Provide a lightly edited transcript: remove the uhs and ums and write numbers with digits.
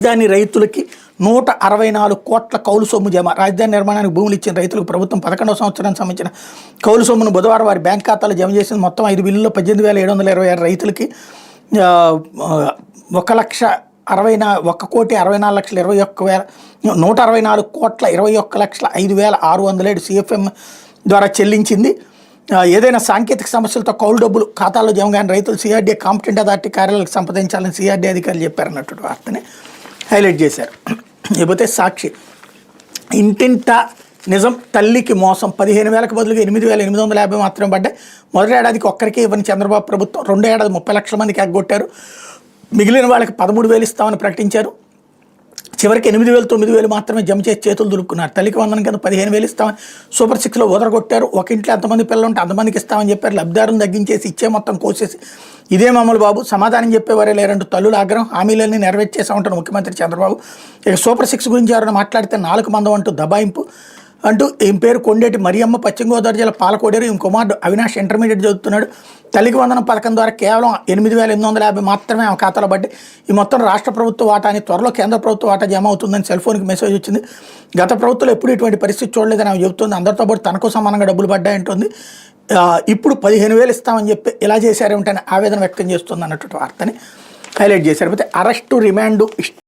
రాజధాని రైతులకి 164 కోట్ల కౌలు సొమ్ము జమ. రాజధాని నిర్మాణానికి భూములు ఇచ్చిన రైతులకు ప్రభుత్వం 11వ సంవత్సరానికి సంబంధించిన కౌలు సొమ్మును బుధవారం వారి బ్యాంక్ ఖాతాలో జమ చేసింది. మొత్తం 5 బిల్లుల్లో 18,726 రైతులకి 1,64,21,5,164,21,05,607 CFM ద్వారా చెల్లించింది. ఏదైనా సాంకేతిక సమస్యలతో కౌలు డబ్బులు ఖాతాలో జమ కాని రైతులు సిఆర్డీఏ కాంపిటెంట్ అథారిటీ కార్యాలయాలకు సంప్రదించాలని సిఆర్డీ అధికారులు చెప్పారన్నట్టు వార్తని హైలైట్ చేశారు. లేకపోతే సాక్షి ఇంటింటా నిజం తల్లికి మోసం 15,000కి బదులుగా 8,850 మాత్రమే పడ్డాయి. మొదటి ఏడాదికి ఒక్కరికే ఇవ్వని చంద్రబాబు ప్రభుత్వం 2వ ఏడాది 30 లక్షల మందికి ఎగ్గొట్టారు. మిగిలిన వాళ్ళకి 13,000 ఇస్తామని ప్రకటించారు. చివరికి 8,000, 9,000 మాత్రమే జమ చేసి చేతులు దులుపుకున్నారు. తల్లికి వందనం కింద 15,000 ఇస్తామని సూపర్ 6లో వదరగొట్టారు. ఒక ఇంట్లో ఎంతమంది పిల్లలు ఉంటే అంతమందికి ఇస్తామని చెప్పారు. లబ్ధిదారులను తగ్గించేసి ఇచ్చే మొత్తం కోసేసి ఇదే మామూలు బాబు సమాధానం చెప్పేవారే లేరంటూ తల్లుల ఆగ్రహం. హామీలన్నీ నెరవేర్చేసామంటారు ముఖ్యమంత్రి చంద్రబాబు. ఇక సూపర్ 6 గురించి ఎవరైనా మాట్లాడితే 4 మందం అంటూ దబాయింపు అంటూ ఈమె పేరు కొండేటి మరియమ్మ, పశ్చిమ గోదావరి జిల్లా పాలకోడేరు. ఈమె కుమారుడు అవినాష్ ఇంటర్మీడియట్ చదువుతున్నాడు. తల్లికి వందనం పథకం ద్వారా కేవలం 8,850 మాత్రమే ఆమె ఖాతాలో పడ్డాయి. ఈ మొత్తం రాష్ట్ర ప్రభుత్వ వాటాని త్వరలో కేంద్ర ప్రభుత్వ వాటా జమ అవుతుందని సెల్ ఫోన్కి మెసేజ్ వచ్చింది. గత ప్రభుత్వంలో ఎప్పుడు ఇటువంటి పరిస్థితి చూడలేదని ఆమె చెబుతుంది. అందరితో పాటు తనకు సమానంగా డబ్బులు పడ్డాయంటుంది. ఇప్పుడు 15,000 ఇస్తామని చెప్పి ఇలా చేశారేమిటని ఆవేదన వ్యక్తం చేస్తుంది అన్నట్టు వార్తని హైలైట్ చేశారు. అయితే అరెస్టు రిమాండు